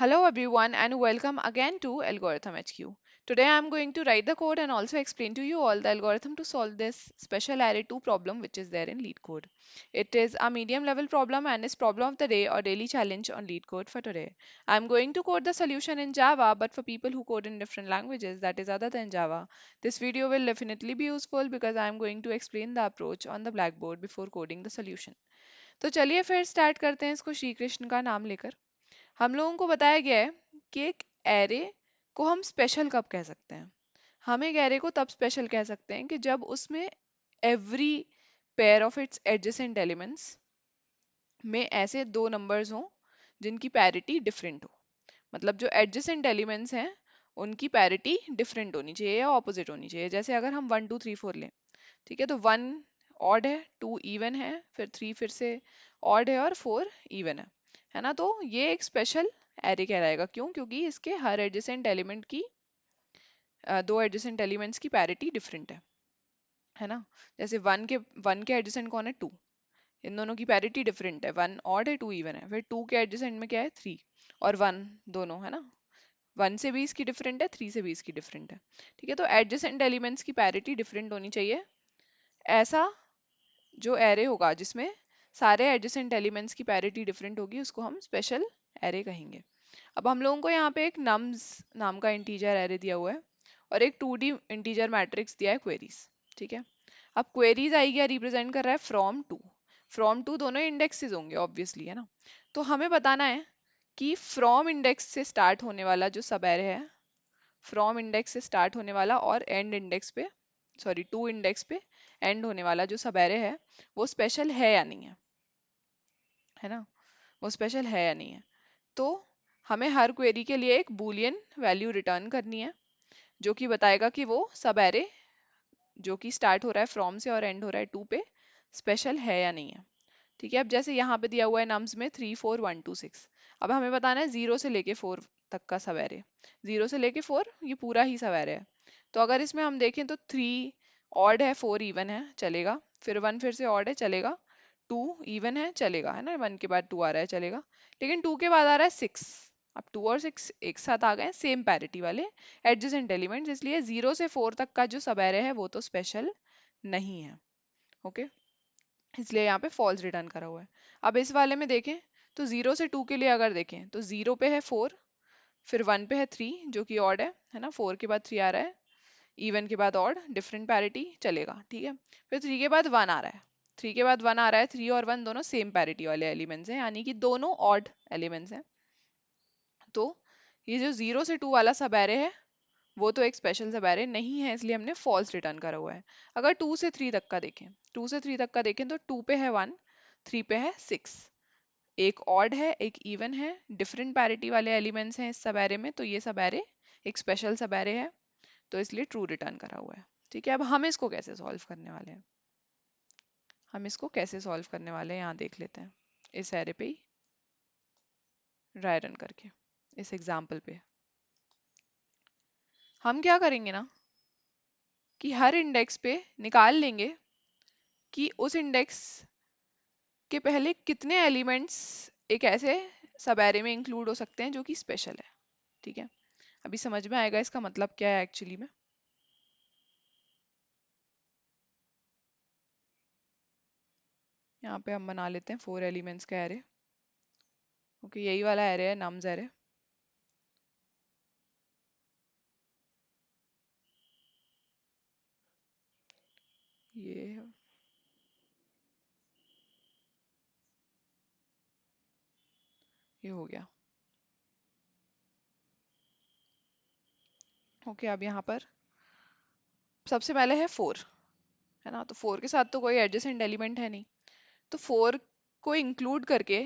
Hello everyone and welcome again to Algorithm HQ. Today I am going to write the code and also explain to you all the algorithm to solve this special array 2 problem which is there in LeetCode. It is a medium level problem and is problem of the day or daily challenge on LeetCode for today. I am going to code the solution in Java, but for people who code in different languages that is other than Java, this video will definitely be useful because I am going to explain the approach on the blackboard before coding the solution. तो चलिए फिर start करते हैं इसको श्री कृष्ण का नाम लेकर। हम लोगों को बताया गया है कि एक एरे को हम स्पेशल कब कह सकते हैं। हम एक एरे को तब स्पेशल कह सकते हैं कि जब उसमें every pair of its adjacent elements में ऐसे दो नंबर्स हों जिनकी पैरिटी डिफरेंट हो। मतलब जो एडजेसेंट एलिमेंट्स हैं उनकी पैरिटी डिफरेंट होनी चाहिए या ऑपोजिट होनी चाहिए। जैसे अगर हम 1 2 3 4 लें, ठीक है, तो 1 ऑड है, 2 इवन है, फिर 3 फिर से ऑड है और 4 इवन है ना। तो ये एक स्पेशल एरे कहलाएगा। क्यों? क्योंकि इसके हर एडजेसेंट एलिमेंट की दो एडजेसेंट एलिमेंट्स की पैरिटी डिफरेंट है ना। जैसे वन के एडजेसेंट कौन है? 2। इन दोनों की पैरिटी डिफरेंट है, 1 ऑड है 2 इवन है। फिर 2 के एडजेसेंट में क्या है? 3 और 1 दोनों है ना। 1 से भी इसकी डिफरेंट है, 3 से भी इसकी डिफरेंट है। ठीक है, तो एडजेसेंट एलिमेंट्स की पैरिटी डिफरेंट होनी चाहिए। ऐसा जो एरे होगा जिसमें सारे एडजेसेंट एलिमेंट्स की पैरिटी डिफरेंट होगी उसको हम स्पेशल एरे कहेंगे। अब हम लोगों को यहाँ पे एक नम्स नाम का इंटीजर एरे दिया हुआ है और एक 2D इंटीजर मैट्रिक्स दिया है क्वेरीज। ठीक है, अब क्वेरीज आई क्या रिप्रेजेंट कर रहा है? फ्रॉम टू दोनों इंडेक्सेस होंगे ऑब्वियसली, है ना। तो हमें बताना है कि फ्रॉम इंडेक्स से स्टार्ट होने वाला जो सब एरे है, फ्रॉम इंडेक्स से स्टार्ट होने वाला और एंड इंडेक्स पे, सॉरी टू इंडेक्स पे एंड होने वाला जो सब एरे है वो स्पेशल है या नहीं है ना। वो स्पेशल है या नहीं है। तो हमें हर क्वेरी के लिए एक बूलियन वैल्यू रिटर्न करनी है जो कि बताएगा कि वो सब एरे जो कि स्टार्ट हो रहा है फ्रॉम से और एंड हो रहा है टू पे स्पेशल है या नहीं है। ठीक है, अब जैसे यहाँ पे दिया हुआ है नम्स में 3 4 1 2 6। अब हमें बताना है 0 से लेके 4 तक का सब एरे। 0 से लेके 4 ये पूरा ही सब एरे है। तो अगर इसमें हम देखें तो 3 ऑड है, 4 इवन है, चलेगा। फिर 1 फिर से ऑड है, चलेगा। 2 इवन है, चलेगा, है ना। 1 के बाद 2 आ रहा है, चलेगा। लेकिन 2 के बाद आ रहा है 6। अब 2 और 6 एक साथ आ गए सेम पैरिटी वाले एडजेसेंट एलिमेंट्स, इसलिए 0 से 4 तक का जो सब एरे है वो तो स्पेशल नहीं है। ओके, इसलिए यहाँ पे फॉल्स रिटर्न करा हुआ है। अब इस वाले में देखें तो 0 से 2 के लिए अगर देखें तो 0 पे है 4, फिर 1 पे है 3 जो कि ऑड है ना। 4 के बाद 3 आ रहा है, इवन के बाद ऑड, डिफरेंट पैरिटी, चलेगा। ठीक है, फिर 3 के बाद 1 आ रहा है, 3 के बाद 1 आ रहा है, 3 और 1 दोनों सेम पैरिटी वाले एलिमेंट्स हैं, यानी कि दोनों ऑड एलिमेंट्स हैं। तो ये जो 0 से 2 वाला सब एरे है वो तो एक स्पेशल सब एरे नहीं है, इसलिए हमने फॉल्स रिटर्न करा हुआ है। अगर 2 से 3 तक का देखें, 2 से 3 तक का देखें तो 2 पे है 1, 3 पे है 6, एक ऑड है एक इवन है, डिफरेंट पैरिटी वाले एलिमेंट्स हैं इस सब एरे में, तो ये सब एरे एक स्पेशल सब एरे है, तो इसलिए ट्रू रिटर्न करा हुआ है। ठीक है, अब हम इसको कैसे सॉल्व करने वाले हैं? हम इसको कैसे सॉल्व करने वाले हैं यहाँ देख लेते हैं, इस एरे पे ही ड्राई रन करके। इस एग्जाम्पल पे हम क्या करेंगे ना कि हर इंडेक्स पे निकाल लेंगे कि उस इंडेक्स के पहले कितने एलिमेंट्स एक ऐसे सब एरे में इंक्लूड हो सकते हैं जो कि स्पेशल है। ठीक है, अभी समझ में आएगा इसका मतलब क्या है एक्चुअली में। यहाँ पे हम बना लेते हैं 4 एलिमेंट्स का एरे। ओके, यही वाला एरे है नम्स एरे। ये ये हो गया। ओके, अब यहाँ पर सबसे पहले है 4, है ना। तो 4 के साथ तो कोई एडजेसेंट एलिमेंट है नहीं, तो 4 को इंक्लूड करके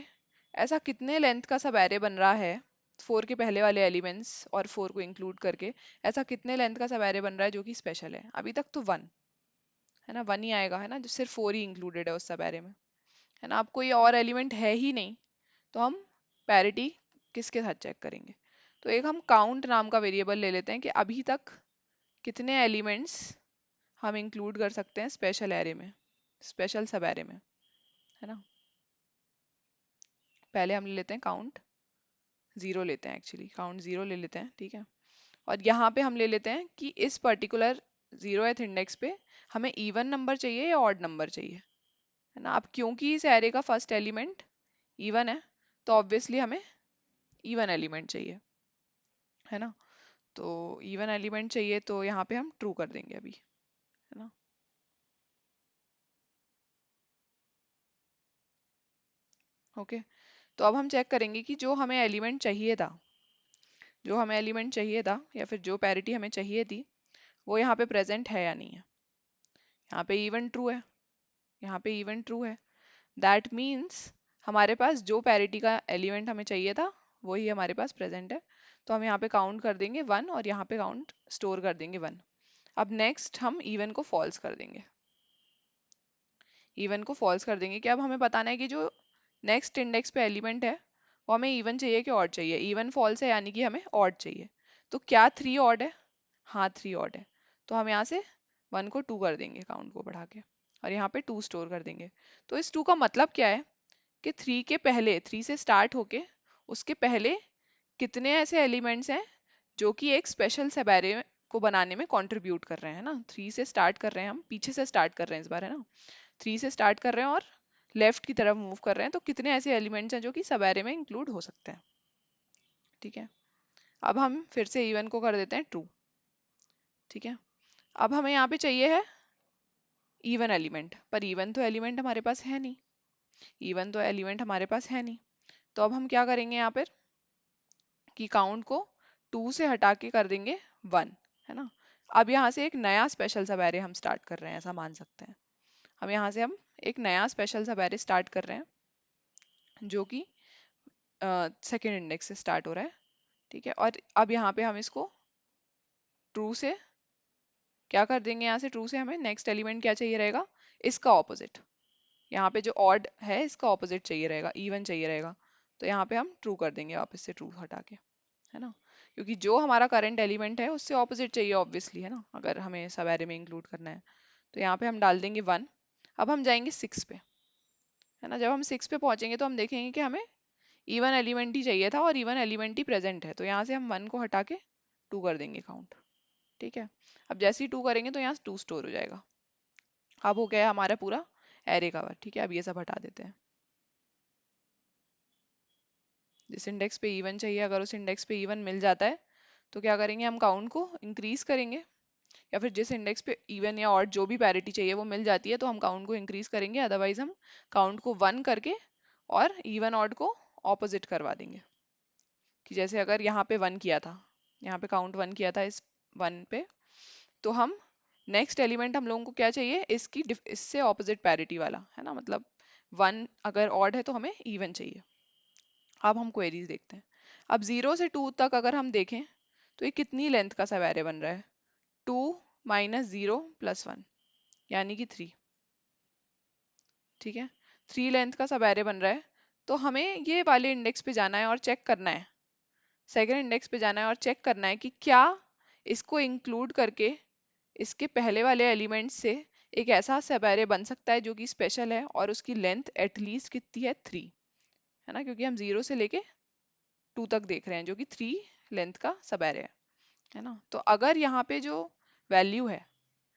ऐसा कितने लेंथ का सब एरे बन रहा है। 4 के पहले वाले एलिमेंट्स और 4 को इंक्लूड करके ऐसा कितने लेंथ का सब एरे बन रहा है जो कि स्पेशल है। अभी तक तो 1 है ना, 1 ही आएगा, है ना, जो सिर्फ 4 ही इंक्लूडेड है उस सब एरे में, है ना। अब कोई और एलिमेंट है ही नहीं, तो हम पैरिटी किसके साथ चेक करेंगे? तो एक हम काउंट नाम का वेरिएबल ले लेते हैं कि अभी तक कितने एलिमेंट्स हम इंक्लूड कर सकते हैं स्पेशल एरे में, स्पेशल सब एरे में, है ना। पहले हम ले लेते हैं काउंट जीरो लेते हैं, एक्चुअली काउंट जीरो ले लेते हैं, ठीक है। और यहाँ पे हम ले लेते हैं कि इस पर्टिकुलर 0th इंडेक्स पे हमें इवन नंबर चाहिए या ऑड नंबर चाहिए, है ना। अब क्योंकि इस एरे का फर्स्ट एलिमेंट इवन है, तो ऑब्वियसली हमें इवन एलिमेंट चाहिए, है ना। तो इवन एलिमेंट चाहिए, तो यहाँ पे हम ट्रू कर देंगे अभी, है ना। ओके, तो अब हम चेक करेंगे कि जो हमें एलिमेंट चाहिए था, जो हमें एलिमेंट चाहिए था या फिर जो पैरिटी हमें चाहिए थी, वो यहाँ पे प्रेजेंट है या नहीं है। यहाँ पे इवन ट्रू है, यहाँ पे इवन ट्रू है। दैट मीन्स हमारे पास जो पैरिटी का एलिमेंट हमें चाहिए था वही हमारे पास प्रेजेंट है। तो हम यहाँ पे काउंट कर देंगे 1 और यहाँ पे काउंट स्टोर कर देंगे 1। अब नेक्स्ट हम इवन को फॉल्स कर देंगे, इवन को फॉल्स कर देंगे कि अब हमें बताना है कि जो नेक्स्ट इंडेक्स पे एलिमेंट है वो हमें इवन चाहिए कि ऑड चाहिए। इवन फॉल्स है यानी कि हमें ऑड चाहिए। तो क्या 3 ऑड है? हाँ 3 ऑड है। तो हम यहाँ से 1 को 2 कर देंगे काउंट को बढ़ा के, और यहाँ पे 2 स्टोर कर देंगे। तो इस 2 का मतलब क्या है कि 3 के पहले, 3 से स्टार्ट होके उसके पहले कितने ऐसे एलिमेंट्स हैं जो कि एक स्पेशल सबैरे को बनाने में कंट्रीब्यूट कर रहे हैं ना। 3 से स्टार्ट कर रहे हैं, हम पीछे से स्टार्ट कर रहे हैं इस बार, है ना। 3 से स्टार्ट कर रहे हैं और लेफ्ट की तरफ मूव कर रहे हैं, तो कितने ऐसे एलिमेंट्स हैं जो कि सब एरे में इंक्लूड हो सकते हैं, ठीक है। अब हम फिर से इवन को कर देते हैं ट्रू, ठीक है। अब हमें यहाँ पे चाहिए है इवन एलिमेंट, पर इवन तो एलिमेंट हमारे पास है नहीं, इवन तो एलिमेंट हमारे पास है नहीं। तो अब हम क्या करेंगे यहाँ पर कि काउंट को 2 से हटा के कर देंगे 1, है ना। अब यहाँ से एक नया स्पेशल सब एरे हम स्टार्ट कर रहे हैं, ऐसा मान सकते हैं। हम यहाँ से हम एक नया स्पेशल सब एरे स्टार्ट कर रहे हैं जो कि सेकेंड इंडेक्स से स्टार्ट हो रहा है, ठीक है। और अब यहाँ पे हम इसको ट्रू से क्या कर देंगे, यहाँ से ट्रू से हमें नेक्स्ट एलिमेंट क्या चाहिए रहेगा, इसका ऑपोजिट। यहाँ पे जो ऑड है इसका ऑपोजिट चाहिए रहेगा, इवन चाहिए रहेगा। तो यहाँ पे हम ट्रू कर देंगे वापस से ट्रू हटा के, है ना। क्योंकि जो हमारा करंट एलिमेंट है उससे ऑपोजिट चाहिए ऑब्वियसली, है ना, अगर हमें सब एरे में इंक्लूड करना है। तो यहाँ पे हम डाल देंगे 1। अब हम जाएंगे 6 पे, है ना। जब हम 6 पे पहुंचेंगे तो हम देखेंगे कि हमें इवन एलिमेंट ही चाहिए था और इवन एलिमेंट ही प्रेजेंट है। तो यहाँ से हम 1 को हटा के 2 कर देंगे काउंट, ठीक है। अब जैसे ही 2 करेंगे तो यहाँ 2 स्टोर हो जाएगा। अब हो गया हमारा पूरा एरे कवर, ठीक है। अब ये सब हटा देते हैं। जिस इंडेक्स पे इवन चाहिए, अगर उस इंडेक्स पे इवन मिल जाता है तो क्या करेंगे, हम काउंट को इंक्रीज करेंगे। या फिर जिस इंडेक्स पे इवन या ऑड जो भी पैरिटी चाहिए वो मिल जाती है तो हम काउंट को इंक्रीज करेंगे, अदरवाइज हम काउंट को 1 करके और इवन ऑड को ऑपोजिट करवा देंगे। कि जैसे अगर यहाँ पे 1 किया था, यहाँ पे काउंट 1 किया था इस 1 पे, तो हम नेक्स्ट एलिमेंट हम लोगों को क्या चाहिए, इसकी इससे ऑपोजिट पैरिटी वाला, है ना। मतलब 1 अगर ऑड है तो हमें इवन चाहिए। अब हम क्वेरीज देखते हैं। अब 0 से 2 तक अगर हम देखें तो ये कितनी लेंथ का सब एरे बन रहा है, 2 माइनस 0 प्लस 1 यानी कि 3, ठीक है। 3 लेंथ का सब एरे बन रहा है। तो हमें ये वाले इंडेक्स पे जाना है और चेक करना है, सेकेंड इंडेक्स पे जाना है और चेक करना है कि क्या इसको इंक्लूड करके इसके पहले वाले एलिमेंट से एक ऐसा सब एरे बन सकता है जो कि स्पेशल है और उसकी लेंथ एटलीस्ट कितनी है, 3, है ना। क्योंकि हम 0 से लेके 2 तक देख रहे हैं जो कि 3 लेंथ का सब एरे है ना। तो अगर यहाँ पे जो वैल्यू है,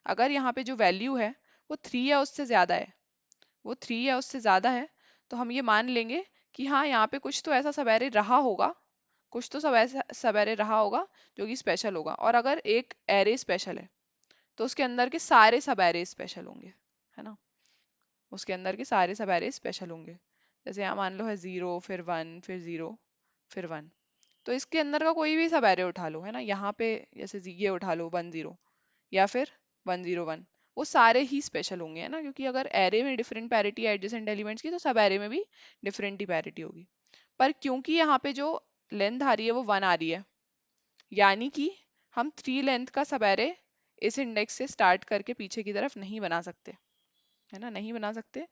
अगर यहाँ पे जो वैल्यू है वो 3 या उससे ज़्यादा है, वो 3 या उससे ज़्यादा है, तो हम ये मान लेंगे कि हाँ यहाँ पे कुछ तो ऐसा सब एरे रहा होगा, कुछ तो सब ऐसा सब एरे रहा होगा जो कि स्पेशल होगा। और अगर एक एरे स्पेशल है तो उसके अंदर के सारे सब एरे स्पेशल होंगे, है ना। उसके अंदर के सारे सब एरे स्पेशल होंगे। जैसे यहाँ मान लो है 0 फिर 1 फिर 0 फिर 1, तो इसके अंदर का कोई भी सब एरे उठा लो, है ना। यहाँ पे जैसे ये उठा लो 1 0 या फिर 1 0 1, वो सारे ही स्पेशल होंगे, है ना। क्योंकि अगर एरे में डिफरेंट पैरिटी है एडजेसेंट एलिमेंट्स की, तो सब एरे में भी डिफरेंट ही पैरिटी होगी। पर क्योंकि यहाँ पे जो लेंथ आ रही है वो 1 आ रही है, यानी कि हम 3 लेंथ का सब एरे इस इंडेक्स से स्टार्ट करके पीछे की तरफ नहीं बना सकते, है ना, नहीं बना सकते।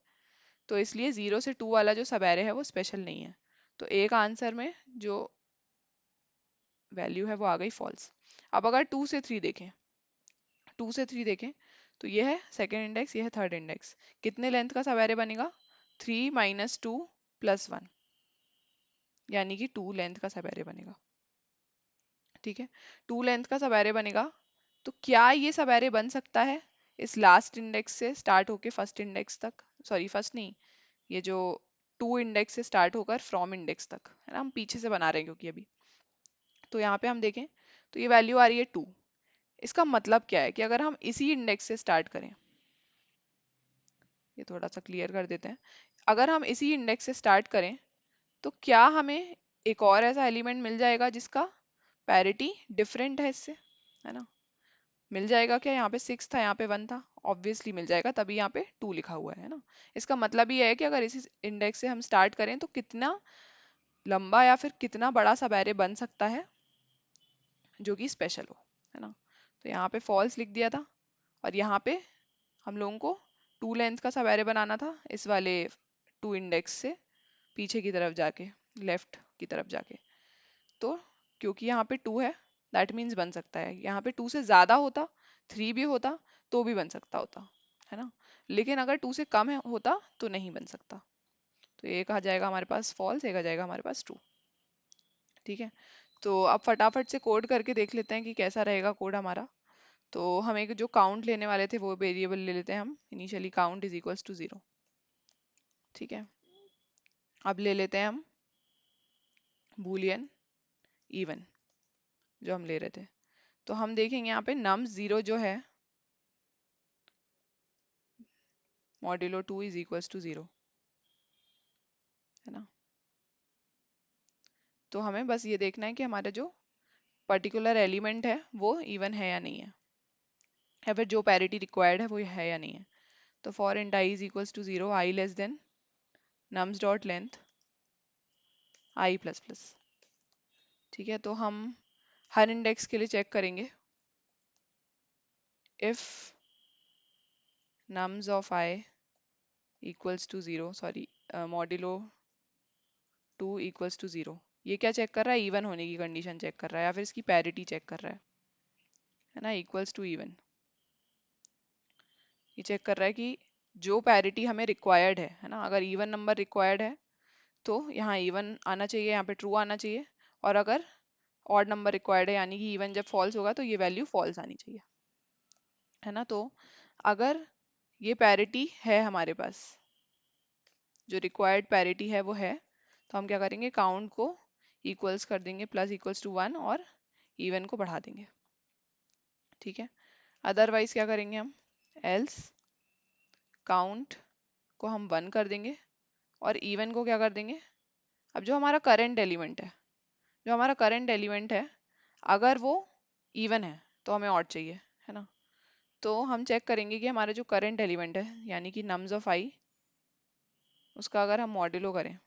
तो इसलिए 0 से 2 वाला जो सब एरे है वो स्पेशल नहीं है। तो एक आंसर में जो वैल्यू है वो आ गई फॉल्स। अब अगर 2 से 3 देखें, 2 से 3 देखें तो ये है सेकेंड इंडेक्स, ये है थर्ड इंडेक्स। कितने लेंथ का सब एरे बनेगा, 3 माइनस 2 प्लस 1, यानी कि 2 लेंथ का सब एरे बनेगा। ठीक है, 2 लेंथ का सब एरे बनेगा। तो क्या ये सब एरे बन सकता है इस लास्ट इंडेक्स से स्टार्ट होके फर्स्ट इंडेक्स तक, सॉरी फर्स्ट नहीं, ये जो 2 इंडेक्स से स्टार्ट होकर फ्रॉम इंडेक्स तक है ना, हम पीछे से बना रहे हैं क्योंकि अभी। तो यहाँ पे हम देखें तो ये वैल्यू आ रही है 2। इसका मतलब क्या है कि अगर हम इसी इंडेक्स से स्टार्ट करें, ये थोड़ा सा क्लियर कर देते हैं, अगर हम इसी इंडेक्स से स्टार्ट करें तो क्या हमें एक और ऐसा एलिमेंट मिल जाएगा जिसका पैरिटी डिफरेंट है इससे, है ना। मिल जाएगा क्या, यहाँ पे 6 था यहाँ पे 1 था, ऑब्वियसली मिल जाएगा, तभी यहाँ पे 2 लिखा हुआ है ना। इसका मतलब ये है कि अगर इसी इंडेक्स से हम स्टार्ट करें तो कितना लंबा या फिर कितना बड़ा सब एरे बन सकता है जो कि स्पेशल हो, है ना। तो यहाँ पे फॉल्स लिख दिया था, और यहाँ पे हम लोगों को 2 लेंथ का सब एरे बनाना था इस वाले 2 इंडेक्स से पीछे की तरफ जाके, लेफ्ट की तरफ जाके। तो क्योंकि यहाँ पे 2 है, दैट मीन्स बन सकता है। यहाँ पे 2 से ज़्यादा होता, 3 भी होता तो भी बन सकता होता, है ना। लेकिन अगर 2 से कम होता तो नहीं बन सकता। तो एक आ जाएगा हमारे पास फॉल्स, एक आ जाएगा हमारे पास ट्रू। ठीक है, तो अब फटाफट से कोड करके देख लेते हैं कि कैसा रहेगा कोड हमारा। तो हम एक जो काउंट लेने वाले थे वो वेरिएबल ले लेते हैं हम, initially count is equals to 0। ठीक है, अब ले लेते हैं हम बूलियन इवन जो हम ले रहे थे। तो हम देखेंगे यहाँ पे नम 0 जो है मॉड्यूलो 2 इज इक्वल्स टू 0, है ना। तो हमें बस ये देखना है कि हमारा जो पर्टिकुलर एलिमेंट है वो इवन है या नहीं है, या फिर जो पैरिटी रिक्वायर्ड है वो है या नहीं है। तो for int i is equals to 0, i less than nums dot length i plus plus. ठीक है, तो हम हर इंडेक्स के लिए चेक करेंगे इफ nums of I equals to 0, sorry modulo 2 equals to 0। ये क्या चेक कर रहा है, इवन होने की कंडीशन चेक कर रहा है या फिर इसकी पैरिटी चेक कर रहा है ना, इक्वल्स टू इवन। ये चेक कर रहा है कि जो पैरिटी हमें रिक्वायर्ड है ना, अगर इवन नंबर रिक्वायर्ड है तो यहाँ इवन आना चाहिए, यहाँ पे ट्रू आना चाहिए। और अगर ऑड नंबर रिक्वायर्ड है यानी कि इवन जब फॉल्स होगा तो ये वैल्यू फॉल्स आनी चाहिए, है ना। तो अगर ये पैरिटी है हमारे पास, जो रिक्वायर्ड पैरिटी है वो है, तो हम क्या करेंगे, काउंट को इक्वल्स कर देंगे प्लस इक्वल्स टू 1 और इवन को बढ़ा देंगे। ठीक है, अदरवाइज क्या करेंगे हम, एल्स काउंट को हम 1 कर देंगे और इवन को क्या कर देंगे। अब जो हमारा करंट एलिमेंट है, जो हमारा करंट एलिमेंट है, अगर वो इवन है तो हमें ऑड चाहिए, है ना। तो हम चेक करेंगे कि हमारा जो करंट एलिमेंट है यानी कि नम्स ऑफ आई, उसका अगर हम मॉड्यूलो करें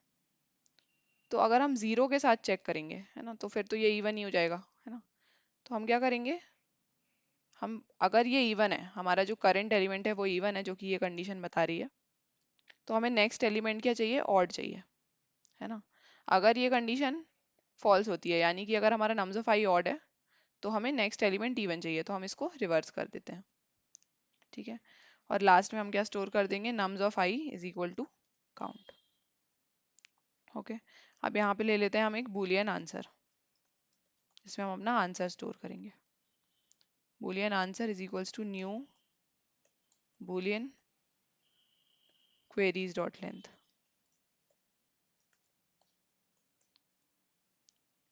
तो अगर हम 0 के साथ चेक करेंगे, है ना, तो फिर तो ये इवन ही हो जाएगा, है ना। तो हम क्या करेंगे, हम अगर ये इवन है, हमारा जो करंट एलिमेंट है वो इवन है जो कि ये कंडीशन बता रही है, तो हमें नेक्स्ट एलिमेंट क्या चाहिए, ऑड चाहिए, है ना। अगर ये कंडीशन फॉल्स होती है यानी कि अगर हमारा नम्स ऑफ आई ऑड है तो हमें नेक्स्ट एलिमेंट इवन चाहिए, तो हम इसको रिवर्स कर देते हैं। ठीक है, और लास्ट में हम क्या स्टोर कर देंगे, nums of i is equal to count. Okay, अब यहाँ पे ले लेते हैं हम एक बूलियन आंसर, जिसमें हम अपना आंसर स्टोर करेंगे। boolean answer is equals to new boolean queries dot length।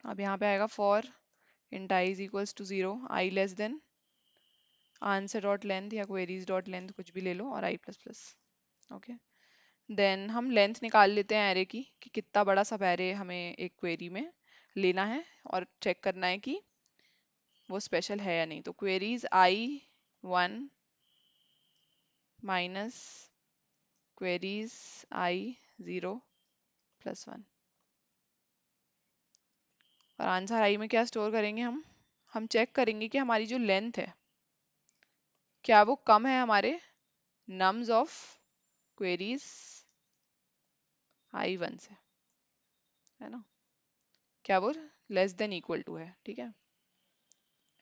अब यहाँ पे आएगा for int I is equals to 0, I less than answer dot length या queries dot length कुछ भी ले लो और I plus plus. Okay, then हम लेंथ निकाल लेते हैं एरे की कि कितना बड़ा सब एरे हमें एक क्वेरी में लेना है और चेक करना है कि वो स्पेशल है या नहीं। तो queries I1 minus queries I0 plus 1, और आंसर आई में क्या स्टोर करेंगे हम चेक करेंगे कि हमारी जो लेंथ है क्या वो कम है हमारे नम्स ऑफ क्वेरीज I1 से, है ना, क्या वो लेस देन इक्वल टू है। ठीक है,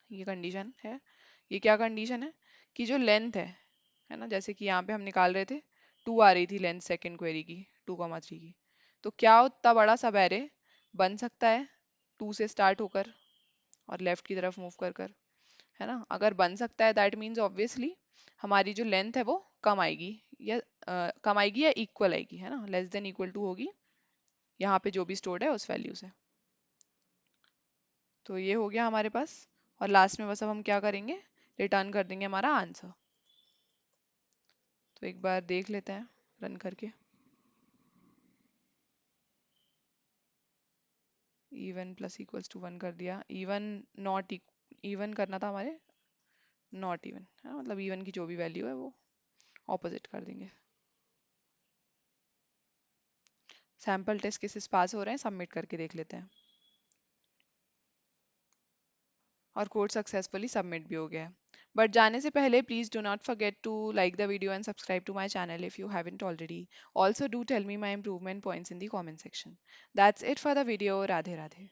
ये कंडीशन है। ये क्या कंडीशन है कि जो लेंथ है ना, जैसे कि यहाँ पे हम निकाल रहे थे 2 आ रही थी लेंथ सेकंड क्वेरी की 2,3 की, तो क्या उतना बड़ा सब एरे बन सकता है 2 से स्टार्ट होकर और लेफ्ट की तरफ मूव कर कर, है ना। अगर बन सकता है दैट मीन्स ऑब्वियसली हमारी जो लेंथ है वो कम आएगी, या कम आएगी या इक्वल आएगी, है ना, लेस देन इक्वल टू होगी यहाँ पे जो भी स्टोर्ड है उस वैल्यू से। तो ये हो गया हमारे पास, और लास्ट में बस अब हम क्या करेंगे, रिटर्न कर देंगे हमारा आंसर। तो एक बार देख लेते हैं रन करके। इवन प्लस इक्वल्स टू 1 कर दिया, इवन नॉट इवन करना था हमारे, नॉट इवन, है ना, मतलब इवन की जो भी वैल्यू है वो ऑपोजिट कर देंगे। सैम्पल टेस्ट केसेस पास हो रहे हैं, सबमिट करके देख लेते हैं। और कोड सक्सेसफुली सबमिट भी हो गया है। बट जाने से पहले please do not forget to like the video and subscribe to my channel if you haven't already. Also do tell me my improvement points in the comment section. That's it for the video. Radhe Radhe.